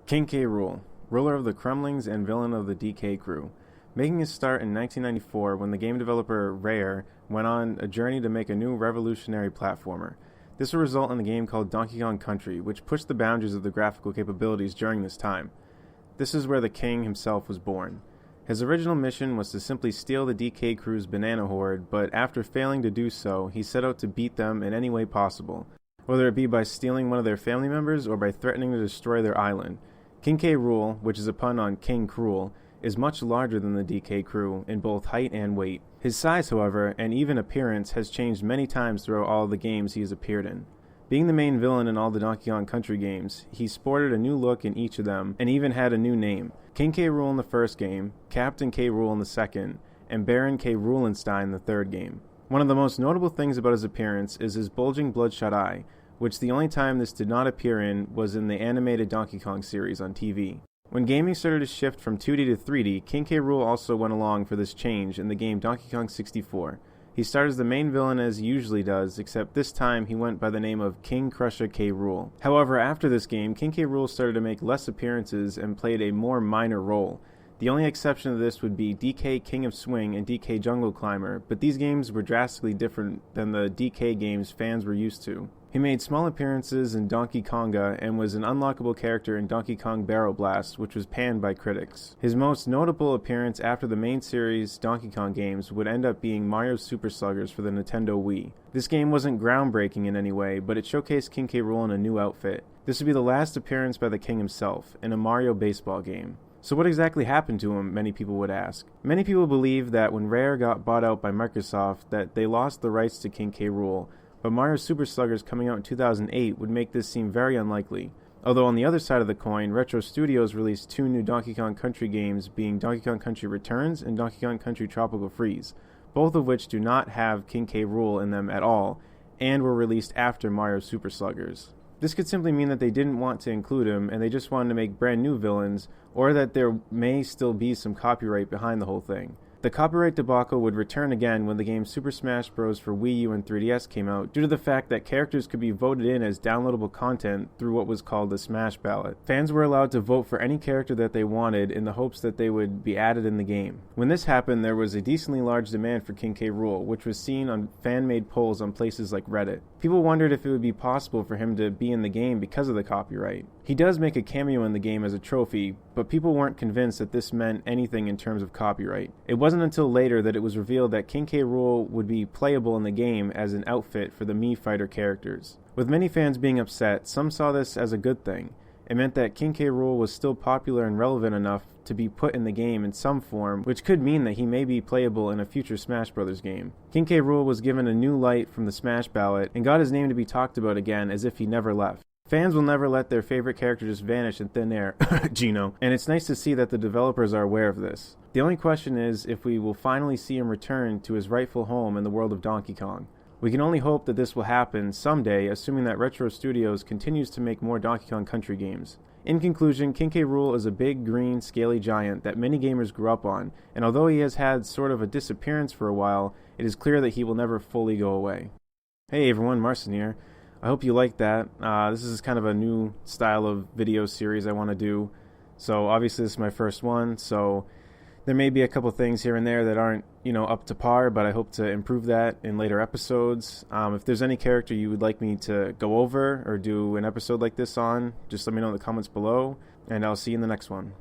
King K. Rool, ruler of the Kremlings and villain of the DK crew, making his start in 1994 when the game developer Rare went on a journey to make a new revolutionary platformer. This would result in a game called Donkey Kong Country, which pushed the boundaries of the graphical capabilities during this time. This is where the king himself was born. His original mission was to simply steal the DK crew's banana horde, but after failing to do so, he set out to beat them in any way possible, whether it be by stealing one of their family members or by threatening to destroy their island. King K. Rool, which is a pun on King Cruel, is much larger than the DK crew in both height and weight. His size, however, and even appearance has changed many times throughout all of the games he has appeared in. Being the main villain in all the Donkey Kong Country games, he sported a new look in each of them, and even had a new name. King K. Rool in the first game, Captain K. Rool in the second, and Baron K. Roolenstein in the third game. One of the most notable things about his appearance is his bulging bloodshot eye, which the only time this did not appear in was in the animated Donkey Kong series on TV. When gaming started to shift from 2D to 3D, King K. Rool also went along for this change in the game Donkey Kong 64. He started as the main villain as he usually does, except this time he went by the name of King Crusher K. Rool. However, after this game, King K. Rool started to make less appearances and played a more minor role. The only exception to this would be DK King of Swing and DK Jungle Climber, but these games were drastically different than the DK games fans were used to. He made small appearances in Donkey Konga and was an unlockable character in Donkey Kong Barrel Blast, which was panned by critics. His most notable appearance after the main series Donkey Kong games would end up being Mario's Super Sluggers for the Nintendo Wii. This game wasn't groundbreaking in any way, but it showcased King K. Rool in a new outfit. This would be the last appearance by the king himself, in a Mario baseball game. So what exactly happened to him, many people would ask. Many people believe that when Rare got bought out by Microsoft that they lost the rights to King K. Rool, but Mario Super Sluggers coming out in 2008 would make this seem very unlikely. Although on the other side of the coin, Retro Studios released two new Donkey Kong Country games, being Donkey Kong Country Returns and Donkey Kong Country Tropical Freeze, both of which do not have King K. Rool in them at all, and were released after Mario Super Sluggers. This could simply mean that they didn't want to include him and they just wanted to make brand new villains, or that there may still be some copyright behind the whole thing. The copyright debacle would return again when the game Super Smash Bros. For Wii U and 3DS came out, due to the fact that characters could be voted in as downloadable content through what was called the Smash Ballot. Fans were allowed to vote for any character that they wanted in the hopes that they would be added in the game. When this happened, there was a decently large demand for King K. Rool, which was seen on fan-made polls on places like Reddit. People wondered if it would be possible for him to be in the game because of the copyright. He does make a cameo in the game as a trophy, but people weren't convinced that this meant anything in terms of copyright. It wasn't until later that it was revealed that King K. Rool would be playable in the game as an outfit for the Mii Fighter characters. With many fans being upset, some saw this as a good thing. It meant that King K. Rool was still popular and relevant enough to be put in the game in some form, which could mean that he may be playable in a future Smash Bros. Game. King K. Rool was given a new light from the Smash Ballot and got his name to be talked about again as if he never left. Fans will never let their favorite character just vanish in thin air, Gino, and it's nice to see that the developers are aware of this. The only question is if we will finally see him return to his rightful home in the world of Donkey Kong. We can only hope that this will happen someday, assuming that Retro Studios continues to make more Donkey Kong Country games. In conclusion, King K. Rool is a big, green, scaly giant that many gamers grew up on, and although he has had sort of a disappearance for a while, it is clear that he will never fully go away. Hey everyone, Marcin here. I hope you like that. This is kind of a new style of video series I want to do. So obviously this is my first one, so there may be a couple things here and there that aren't, up to par, but I hope to improve that in later episodes. If there's any character you would like me to go over or do an episode like this on, just let me know in the comments below, and I'll see you in the next one.